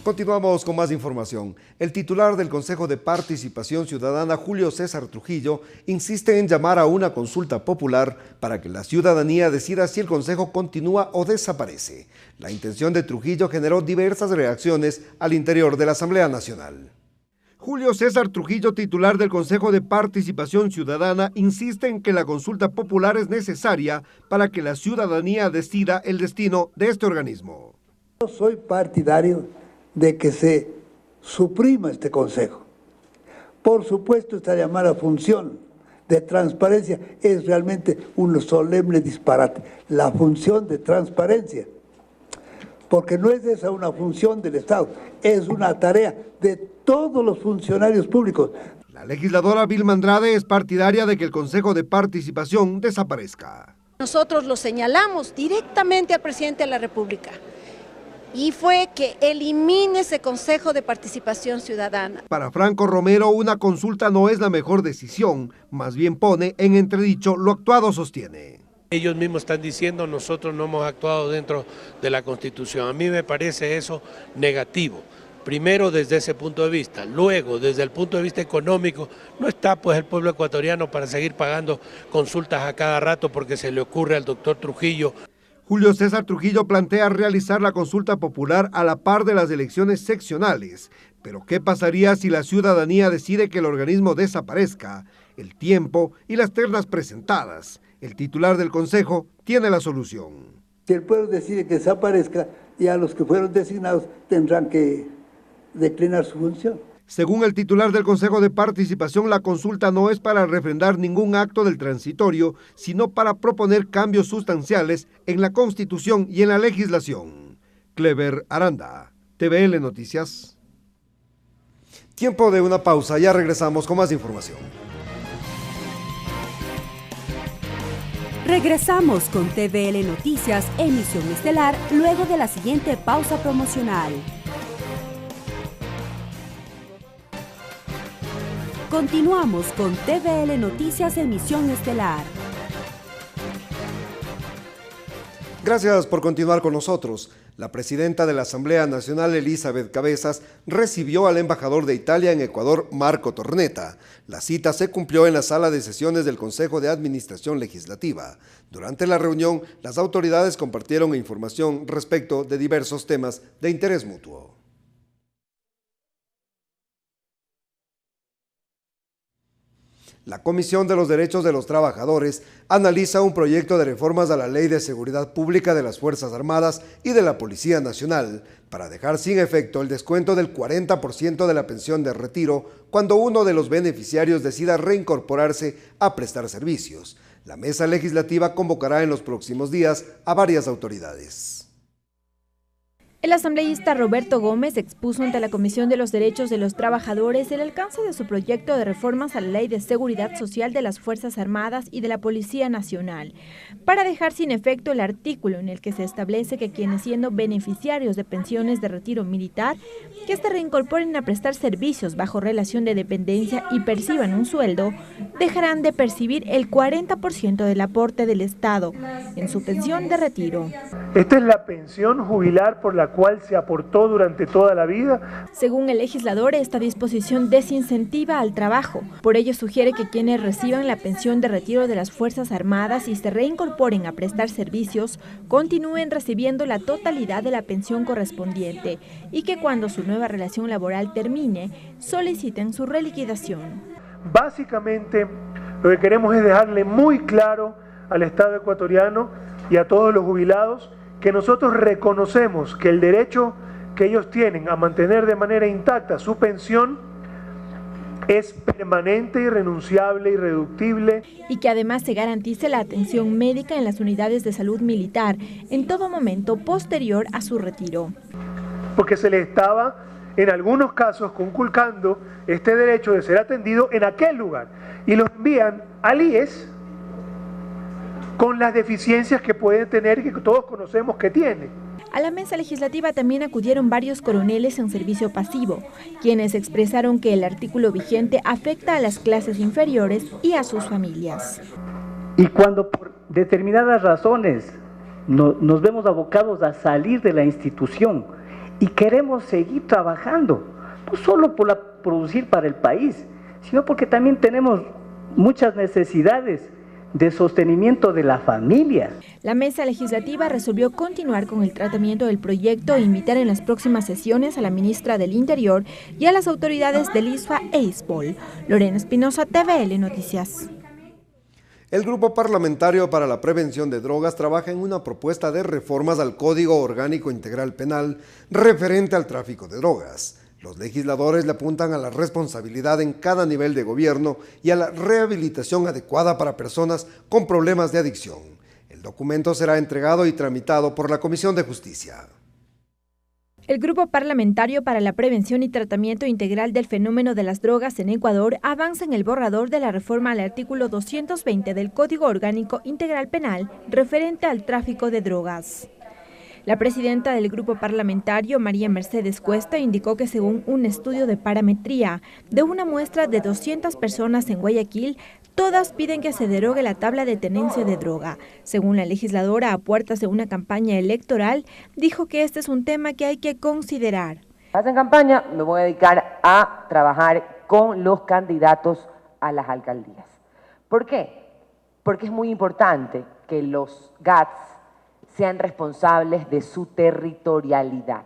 Continuamos con más información. El titular del Consejo de Participación Ciudadana, Julio César Trujillo, insiste en llamar a una consulta popular para que la ciudadanía decida si el Consejo continúa o desaparece. La intención de Trujillo generó diversas reacciones al interior de la Asamblea Nacional. Julio César Trujillo, titular del Consejo de Participación Ciudadana, insiste en que la consulta popular es necesaria para que la ciudadanía decida el destino de este organismo. Yo soy partidario de que se suprima este Consejo. Por supuesto, esta llamada función de transparencia es realmente un solemne disparate. La función de transparencia, porque no es esa una función del Estado, es una tarea de todos los funcionarios públicos. La legisladora Vilma Andrade es partidaria de que el Consejo de Participación desaparezca. Nosotros lo señalamos directamente al presidente de la República. y fue que elimine ese Consejo de Participación Ciudadana. Para Franco Romero, una consulta no es la mejor decisión, más bien pone en entredicho lo actuado, sostiene. Ellos mismos están diciendo nosotros no hemos actuado dentro de la Constitución. A mí me parece eso negativo. Primero desde ese punto de vista, luego desde el punto de vista económico, no está pues el pueblo ecuatoriano para seguir pagando consultas a cada rato porque se le ocurre al doctor Trujillo. Julio César Trujillo plantea realizar la consulta popular a la par de las elecciones seccionales. Pero ¿qué pasaría si la ciudadanía decide que el organismo desaparezca? El tiempo y las ternas presentadas. El titular del Consejo tiene la solución. Si el pueblo decide que desaparezca, ya los que fueron designados tendrán que declinar su función. Según el titular del Consejo de Participación, la consulta no es para refrendar ningún acto del transitorio, sino para proponer cambios sustanciales en la Constitución y en la legislación. Clever Aranda, TVL Noticias. Tiempo de una pausa, ya regresamos con más información. Regresamos con TVL Noticias, emisión estelar, luego de la siguiente pausa promocional. Continuamos con TVL Noticias, emisión estelar. Gracias por continuar con nosotros. La presidenta de la Asamblea Nacional, Elizabeth Cabezas, recibió al embajador de Italia en Ecuador, Marco Tornetta. La cita se cumplió en la sala de sesiones del Consejo de Administración Legislativa. Durante la reunión, las autoridades compartieron información respecto de diversos temas de interés mutuo. La Comisión de los Derechos de los Trabajadores analiza un proyecto de reformas a la Ley de Seguridad Pública de las Fuerzas Armadas y de la Policía Nacional para dejar sin efecto el descuento del 40% de la pensión de retiro cuando uno de los beneficiarios decida reincorporarse a prestar servicios. La mesa legislativa convocará en los próximos días a varias autoridades. El asambleísta Roberto Gómez expuso ante la Comisión de los Derechos de los Trabajadores el alcance de su proyecto de reformas a la Ley de Seguridad Social de las Fuerzas Armadas y de la Policía Nacional, para dejar sin efecto el artículo en el que se establece que quienes siendo beneficiarios de pensiones de retiro militar, que se reincorporen a prestar servicios bajo relación de dependencia y perciban un sueldo, dejarán de percibir el 40% del aporte del Estado en su pensión de retiro. Esta es la pensión jubilar por la cual se aportó durante toda la vida. Según el legislador, esta disposición desincentiva al trabajo. Por ello sugiere que quienes reciban la pensión de retiro de las Fuerzas Armadas y se reincorporen a prestar servicios, continúen recibiendo la totalidad de la pensión correspondiente y que cuando su nueva relación laboral termine, soliciten su reliquidación. Básicamente, lo que queremos es dejarle muy claro al Estado ecuatoriano y a todos los jubilados que nosotros reconocemos que el derecho que ellos tienen a mantener de manera intacta su pensión es permanente, irrenunciable, irreductible. Y que además se garantice la atención médica en las unidades de salud militar en todo momento posterior a su retiro. Porque se le estaba, en algunos casos, conculcando este derecho de ser atendido en aquel lugar. Y los envían al IES con las deficiencias que puede tener y que todos conocemos que tiene. A la mesa legislativa también acudieron varios coroneles en servicio pasivo, quienes expresaron que el artículo vigente afecta a las clases inferiores y a sus familias. Y cuando por determinadas razones nos vemos abocados a salir de la institución y queremos seguir trabajando, no solo por producir para el país, sino porque también tenemos muchas necesidades de sostenimiento de la familia. La mesa legislativa resolvió continuar con el tratamiento del proyecto e invitar en las próximas sesiones a la ministra del Interior y a las autoridades del ISFA e ISPOL. Lorena Espinosa, TVL Noticias. El Grupo Parlamentario para la Prevención de Drogas trabaja en una propuesta de reformas al Código Orgánico Integral Penal referente al tráfico de drogas. Los legisladores le apuntan a la responsabilidad en cada nivel de gobierno y a la rehabilitación adecuada para personas con problemas de adicción. El documento será entregado y tramitado por la Comisión de Justicia. El Grupo Parlamentario para la Prevención y Tratamiento Integral del Fenómeno de las Drogas en Ecuador avanza en el borrador de la reforma al artículo 220 del Código Orgánico Integral Penal referente al tráfico de drogas. La presidenta del grupo parlamentario, María Mercedes Cuesta, indicó que según un estudio de parametría de una muestra de 200 personas en Guayaquil, todas piden que se derogue la tabla de tenencia de droga. Según la legisladora, a puertas de una campaña electoral, dijo que este es un tema que hay que considerar. En campaña me voy a dedicar a trabajar con los candidatos a las alcaldías. ¿Por qué? Porque es muy importante que los GATS sean responsables de su territorialidad.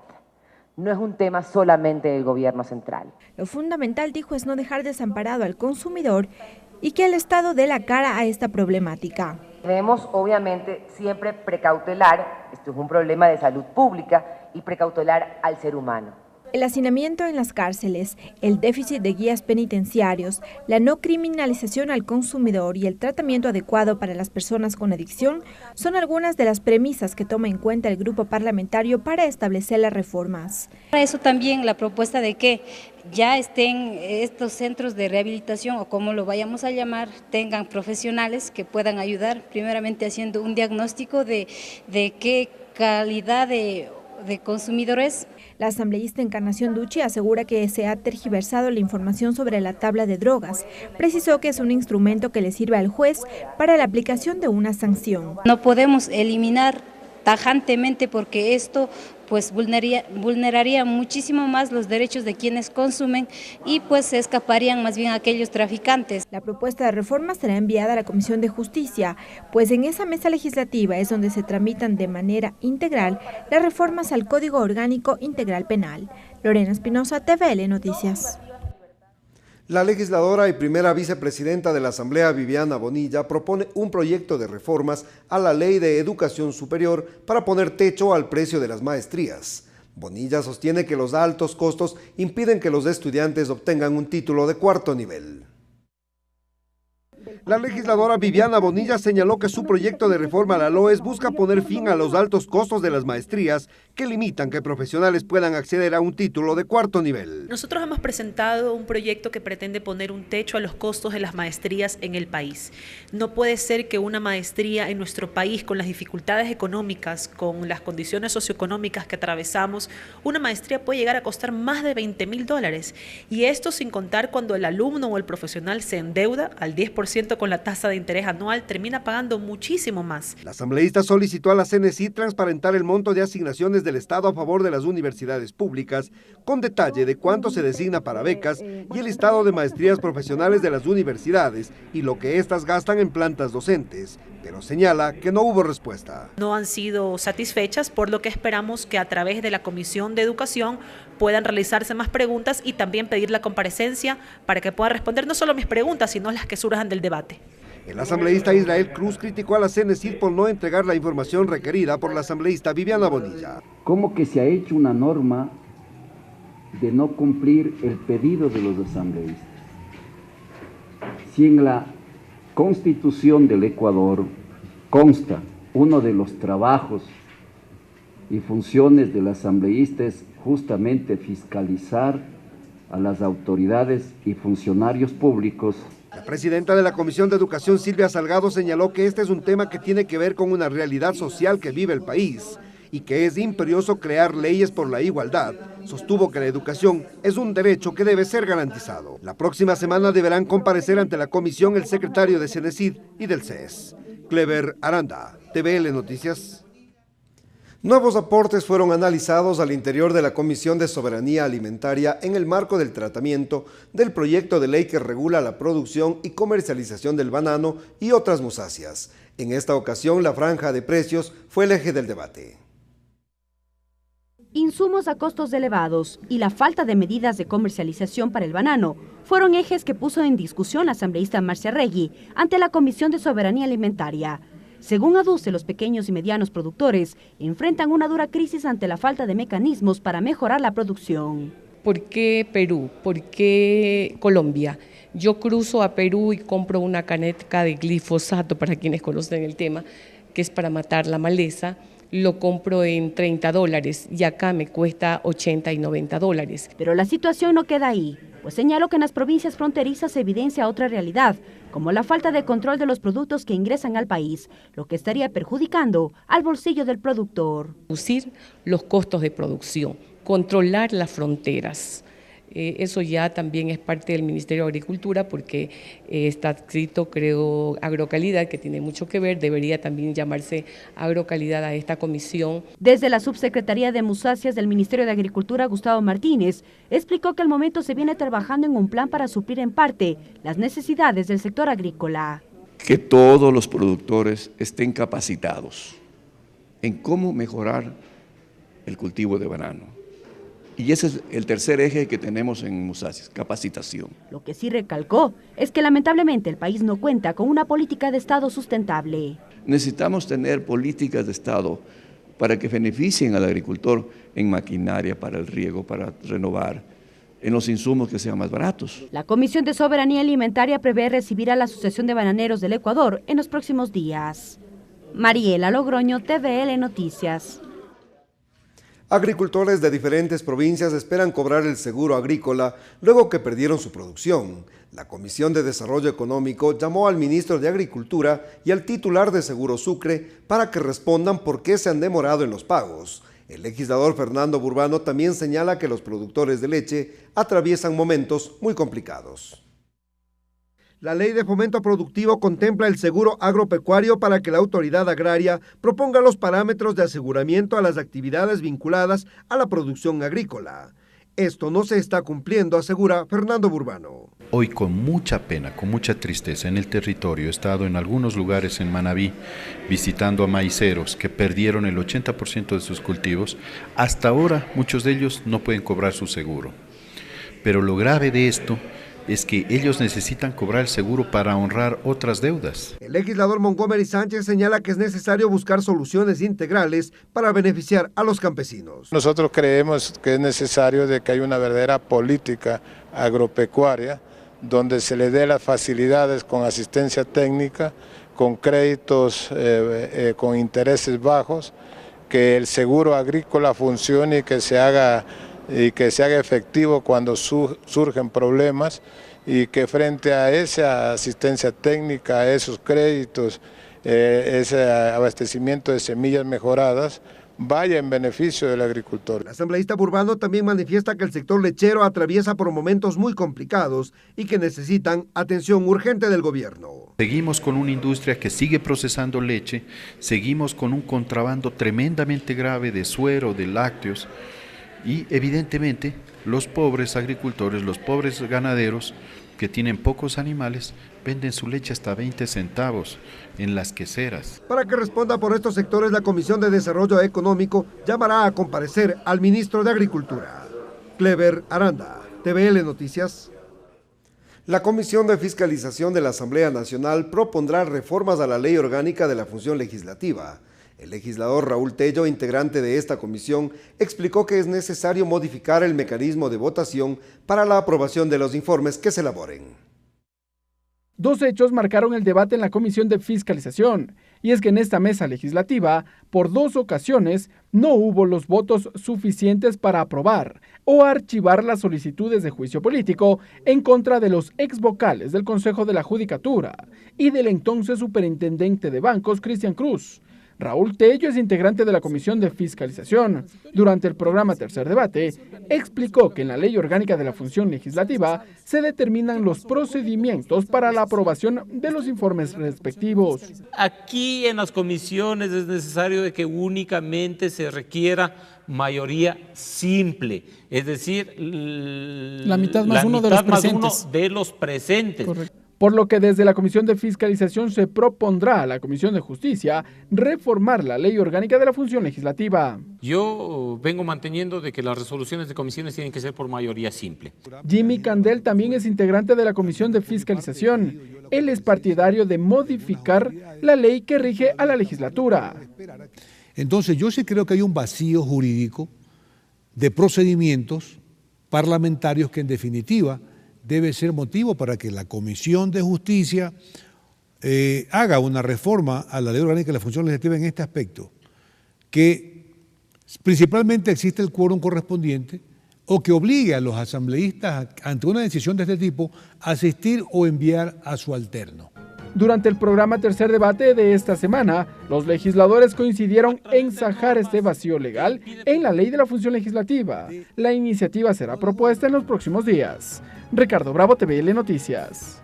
No es un tema solamente del gobierno central. Lo fundamental, dijo, es no dejar desamparado al consumidor y que el Estado dé la cara a esta problemática. Debemos, obviamente, siempre precautelar, esto es un problema de salud pública, y precautelar al ser humano. El hacinamiento en las cárceles, el déficit de guías penitenciarios, la no criminalización al consumidor y el tratamiento adecuado para las personas con adicción son algunas de las premisas que toma en cuenta el grupo parlamentario para establecer las reformas. Para eso también la propuesta de que ya estén estos centros de rehabilitación, o como lo vayamos a llamar, tengan profesionales que puedan ayudar, primeramente haciendo un diagnóstico de qué calidad de consumidores. La asambleísta Encarnación Ducci asegura que se ha tergiversado la información sobre la tabla de drogas. Precisó que es un instrumento que le sirve al juez para la aplicación de una sanción. No podemos eliminar tajantemente porque esto pues vulneraría muchísimo más los derechos de quienes consumen y pues se escaparían más bien aquellos traficantes. La propuesta de reforma será enviada a la Comisión de Justicia, pues en esa mesa legislativa es donde se tramitan de manera integral las reformas al Código Orgánico Integral Penal. Lorena Espinosa, TVL Noticias. La legisladora y primera vicepresidenta de la Asamblea, Viviana Bonilla, propone un proyecto de reformas a la Ley de Educación Superior para poner techo al precio de las maestrías. Bonilla sostiene que los altos costos impiden que los estudiantes obtengan un título de cuarto nivel. La legisladora Viviana Bonilla señaló que su proyecto de reforma a la LOES busca poner fin a los altos costos de las maestrías que limitan que profesionales puedan acceder a un título de cuarto nivel. Nosotros hemos presentado un proyecto que pretende poner un techo a los costos de las maestrías en el país. No puede ser que una maestría en nuestro país, con las dificultades económicas, con las condiciones socioeconómicas que atravesamos, una maestría puede llegar a costar más de $20.000. Y esto sin contar cuando el alumno o el profesional se endeuda al 10% con la tasa de interés anual, termina pagando muchísimo más. La asambleísta solicitó a la CNESID transparentar el monto de asignaciones del Estado a favor de las universidades públicas, con detalle de cuánto se designa para becas y el listado de maestrías profesionales de las universidades y lo que éstas gastan en plantas docentes, pero señala que no hubo respuesta. No han sido satisfechas, por lo que esperamos que a través de la Comisión de Educación puedan realizarse más preguntas y también pedir la comparecencia para que puedan responder no solo mis preguntas, sino las que surjan del debate. El asambleísta Israel Cruz criticó a la CNESID por no entregar la información requerida por la asambleísta Viviana Bonilla. ¿Cómo que se ha hecho una norma de no cumplir el pedido de los asambleístas? Si en la Constitución del Ecuador consta uno de los trabajos y funciones del asambleísta es justamente fiscalizar a las autoridades y funcionarios públicos. La presidenta de la Comisión de Educación, Silvia Salgado, señaló que este es un tema que tiene que ver con una realidad social que vive el país y que es imperioso crear leyes por la igualdad. Sostuvo que la educación es un derecho que debe ser garantizado. La próxima semana deberán comparecer ante la comisión el secretario de CNESID y del CES. Clever Aranda, TVL Noticias. Nuevos aportes fueron analizados al interior de la Comisión de Soberanía Alimentaria en el marco del tratamiento del proyecto de ley que regula la producción y comercialización del banano y otras musáceas. En esta ocasión, la franja de precios fue el eje del debate. Insumos a costos elevados y la falta de medidas de comercialización para el banano fueron ejes que puso en discusión la asambleísta Marcia Regui ante la Comisión de Soberanía Alimentaria. Según aduce, los pequeños y medianos productores enfrentan una dura crisis ante la falta de mecanismos para mejorar la producción. ¿Por qué Perú? ¿Por qué Colombia? Yo cruzo a Perú y compro una caneca de glifosato, para quienes conocen el tema, que es para matar la maleza. lo compro en $30 y acá me cuesta $80 y $90. Pero la situación no queda ahí, pues señaló que en las provincias fronterizas se evidencia otra realidad, como la falta de control de los productos que ingresan al país, lo que estaría perjudicando al bolsillo del productor. Reducir los costos de producción, controlar las fronteras. Eso ya también es parte del Ministerio de Agricultura porque está escrito, creo, agrocalidad, que tiene mucho que ver, debería también llamarse agrocalidad a esta comisión. Desde la Subsecretaría de Musacias del Ministerio de Agricultura, Gustavo Martínez, explicó que al momento se viene trabajando en un plan para suplir en parte las necesidades del sector agrícola. Que todos los productores estén capacitados en cómo mejorar el cultivo de banano. Y ese es el tercer eje que tenemos en Musacias, capacitación. Lo que sí recalcó es que lamentablemente el país no cuenta con una política de Estado sustentable. Necesitamos tener políticas de Estado para que beneficien al agricultor en maquinaria para el riego, para renovar, en los insumos que sean más baratos. La Comisión de Soberanía Alimentaria prevé recibir a la Asociación de Bananeros del Ecuador en los próximos días. Mariela Logroño, TVL Noticias. Agricultores de diferentes provincias esperan cobrar el seguro agrícola luego que perdieron su producción. La Comisión de Desarrollo Económico llamó al ministro de Agricultura y al titular de Seguro Sucre para que respondan por qué se han demorado en los pagos. El legislador Fernando Burbano también señala que los productores de leche atraviesan momentos muy complicados. La Ley de Fomento Productivo contempla el seguro agropecuario para que la autoridad agraria proponga los parámetros de aseguramiento a las actividades vinculadas a la producción agrícola. Esto no se está cumpliendo, asegura Fernando Burbano. Hoy con mucha pena, con mucha tristeza en el territorio, he estado en algunos lugares en Manabí visitando a maiceros que perdieron el 80% de sus cultivos. Hasta ahora muchos de ellos no pueden cobrar su seguro. Pero lo grave de esto es que ellos necesitan cobrar el seguro para honrar otras deudas. El legislador Montgomery Sánchez señala que es necesario buscar soluciones integrales para beneficiar a los campesinos. Nosotros creemos que es necesario de que haya una verdadera política agropecuaria donde se le dé las facilidades con asistencia técnica, con créditos con intereses bajos, que el seguro agrícola funcione y que se haga efectivo cuando surgen problemas y que frente a esa asistencia técnica, a esos créditos, ese abastecimiento de semillas mejoradas, vaya en beneficio del agricultor. El asambleísta Burbano también manifiesta que el sector lechero atraviesa por momentos muy complicados y que necesitan atención urgente del gobierno. Seguimos con una industria que sigue procesando leche, seguimos con un contrabando tremendamente grave de suero, de lácteos, y evidentemente los pobres agricultores, los pobres ganaderos que tienen pocos animales, venden su leche hasta 20 centavos en las queseras. Para que responda por estos sectores, la Comisión de Desarrollo Económico llamará a comparecer al ministro de Agricultura. Clever Aranda, TVL Noticias. La Comisión de Fiscalización de la Asamblea Nacional propondrá reformas a la Ley Orgánica de la Función Legislativa. El legislador Raúl Tello, integrante de esta comisión, explicó que es necesario modificar el mecanismo de votación para la aprobación de los informes que se elaboren. Dos hechos marcaron el debate en la Comisión de Fiscalización, y es que en esta mesa legislativa, por 2 ocasiones, no hubo los votos suficientes para aprobar o archivar las solicitudes de juicio político en contra de los exvocales del Consejo de la Judicatura y del entonces superintendente de bancos, Cristian Cruz. Raúl Tello es integrante de la Comisión de Fiscalización. Durante el programa Tercer Debate, explicó que en la Ley Orgánica de la Función Legislativa se determinan los procedimientos para la aprobación de los informes respectivos. Aquí en las comisiones es necesario de que únicamente se requiera mayoría simple, es decir, la mitad más uno de los presentes. Correcto. Por lo que desde la Comisión de Fiscalización se propondrá a la Comisión de Justicia reformar la Ley Orgánica de la Función Legislativa. Yo vengo manteniendo de que las resoluciones de comisiones tienen que ser por mayoría simple. Jimmy Candel también es integrante de la Comisión de Fiscalización. Él es partidario de modificar la ley que rige a la legislatura. Entonces yo sí creo que hay un vacío jurídico de procedimientos parlamentarios que en definitiva debe ser motivo para que la Comisión de Justicia haga una reforma a la Ley Orgánica de la Función Legislativa en este aspecto, que principalmente existe el quórum correspondiente o que obligue a los asambleístas ante una decisión de este tipo a asistir o enviar a su alterno. Durante el programa Tercer Debate de esta semana, los legisladores coincidieron en zanjar este vacío legal en la Ley de la Función Legislativa. La iniciativa será propuesta en los próximos días. Ricardo Bravo, TVL Noticias.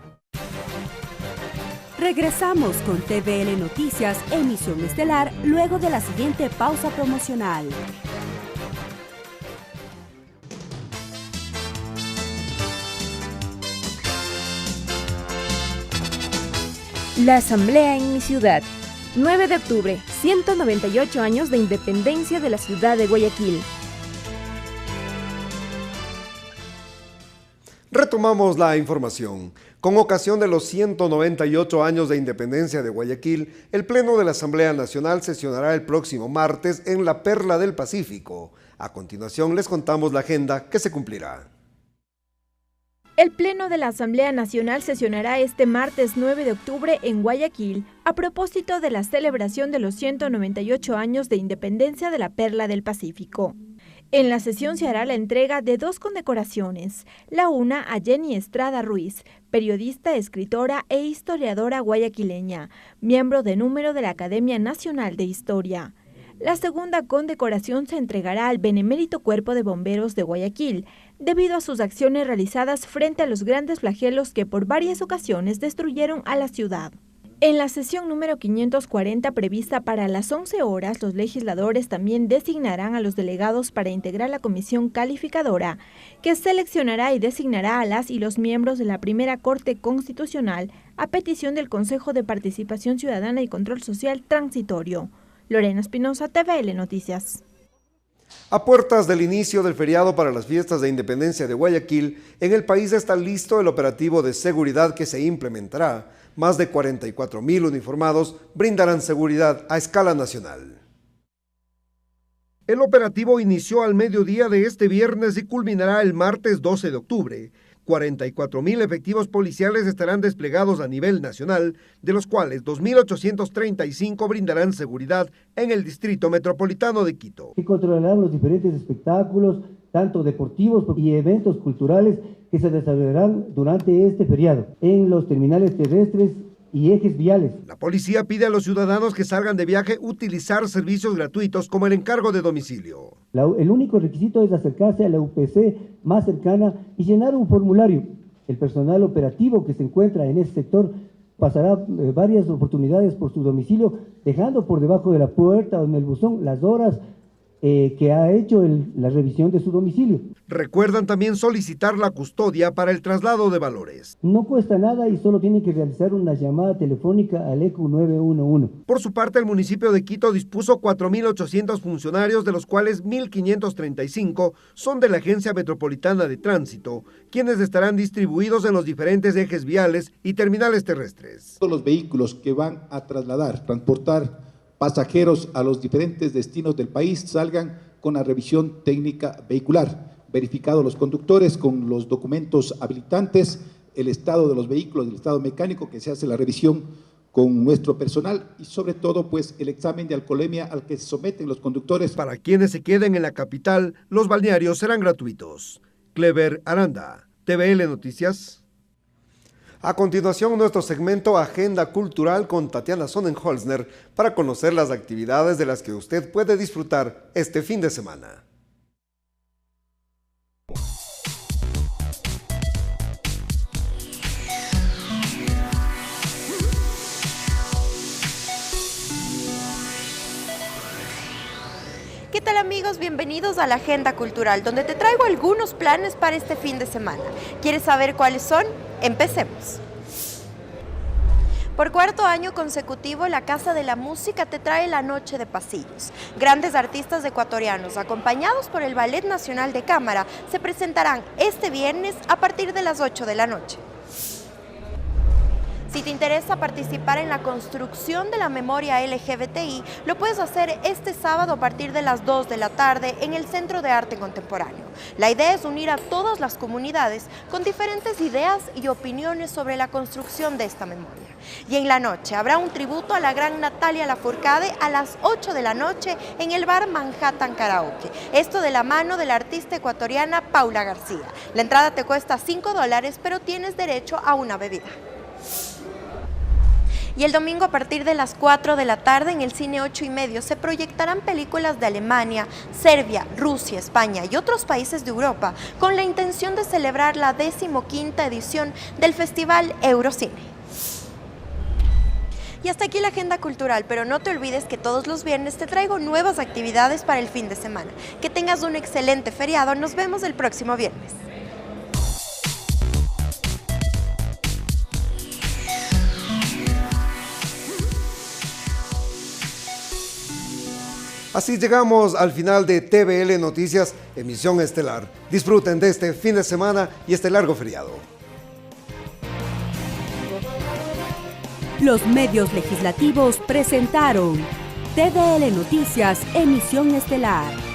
Regresamos con TVL Noticias, emisión estelar, luego de la siguiente pausa promocional. La Asamblea en mi ciudad. 9 de octubre, 198 años de independencia de la ciudad de Guayaquil. Retomamos la información. Con ocasión de los 198 años de independencia de Guayaquil, el Pleno de la Asamblea Nacional sesionará el próximo martes en la Perla del Pacífico. A continuación les contamos la agenda que se cumplirá. El Pleno de la Asamblea Nacional sesionará este martes 9 de octubre en Guayaquil a propósito de la celebración de los 198 años de independencia de la Perla del Pacífico. En la sesión se hará la entrega de 2 condecoraciones, la una a Jenny Estrada Ruiz, periodista, escritora e historiadora guayaquileña, miembro de número de la Academia Nacional de Historia. La segunda condecoración se entregará al Benemérito Cuerpo de Bomberos de Guayaquil, debido a sus acciones realizadas frente a los grandes flagelos que por varias ocasiones destruyeron a la ciudad. En la sesión número 540 prevista para las 11 horas, los legisladores también designarán a los delegados para integrar la comisión calificadora, que seleccionará y designará a las y los miembros de la primera Corte Constitucional a petición del Consejo de Participación Ciudadana y Control Social Transitorio. Lorena Espinosa, TVL Noticias. A puertas del inicio del feriado para las fiestas de independencia de Guayaquil, en el país está listo el operativo de seguridad que se implementará. Más de 44,000 uniformados brindarán seguridad a escala nacional. El operativo inició al mediodía de este viernes y culminará el martes 12 de octubre. 44,000 efectivos policiales estarán desplegados a nivel nacional, de los cuales 2.835 brindarán seguridad en el Distrito Metropolitano de Quito. Que controlarán los diferentes espectáculos, tanto deportivos y eventos culturales que se desarrollarán durante este feriado en los terminales terrestres y ejes viales. La policía pide a los ciudadanos que salgan de viaje utilizar servicios gratuitos como el encargo de domicilio. El único requisito es acercarse a la UPC más cercana y llenar un formulario. El personal operativo que se encuentra en ese sector pasará varias oportunidades por su domicilio, dejando por debajo de la puerta o en el buzón las horas que ha hecho la revisión de su domicilio. Recuerdan también solicitar la custodia para el traslado de valores. No cuesta nada y solo tienen que realizar una llamada telefónica al ECU 911. Por su parte, el municipio de Quito dispuso 4.800 funcionarios, de los cuales 1.535 son de la Agencia Metropolitana de Tránsito, quienes estarán distribuidos en los diferentes ejes viales y terminales terrestres. Todos los vehículos que van a transportar pasajeros a los diferentes destinos del país salgan con la revisión técnica vehicular, verificados los conductores con los documentos habilitantes, el estado de los vehículos, el estado mecánico, que se hace la revisión con nuestro personal y sobre todo pues el examen de alcoholemia al que se someten los conductores. Para quienes se queden en la capital, los balnearios serán gratuitos. Clever Aranda, TVL Noticias. A continuación, nuestro segmento Agenda Cultural con Tatiana Sonnenholzner para conocer las actividades de las que usted puede disfrutar este fin de semana. ¿Qué tal amigos? Bienvenidos a la Agenda Cultural, donde te traigo algunos planes para este fin de semana. ¿Quieres saber cuáles son? Empecemos. Por cuarto año consecutivo, la Casa de la Música te trae la Noche de Pasillos. Grandes artistas ecuatorianos, acompañados por el Ballet Nacional de Cámara, se presentarán este viernes a partir de las 8 de la noche. Si te interesa participar en la construcción de la memoria LGBTI, lo puedes hacer este sábado a partir de las 2 de la tarde en el Centro de Arte Contemporáneo. La idea es unir a todas las comunidades con diferentes ideas y opiniones sobre la construcción de esta memoria. Y en la noche habrá un tributo a la gran Natalia Lafourcade a las 8 de la noche en el bar Manhattan Karaoke. Esto de la mano de la artista ecuatoriana Paula García. La entrada te cuesta $5, pero tienes derecho a una bebida. Y el domingo a partir de las 4 de la tarde en el Cine 8:30 se proyectarán películas de Alemania, Serbia, Rusia, España y otros países de Europa con la intención de celebrar la 15ª edición del Festival Eurocine. Y hasta aquí la agenda cultural, pero no te olvides que todos los viernes te traigo nuevas actividades para el fin de semana. Que tengas un excelente feriado, nos vemos el próximo viernes. Así llegamos al final de TVL Noticias, emisión estelar. Disfruten de este fin de semana y este largo feriado. Los medios legislativos presentaron TVL Noticias, emisión estelar.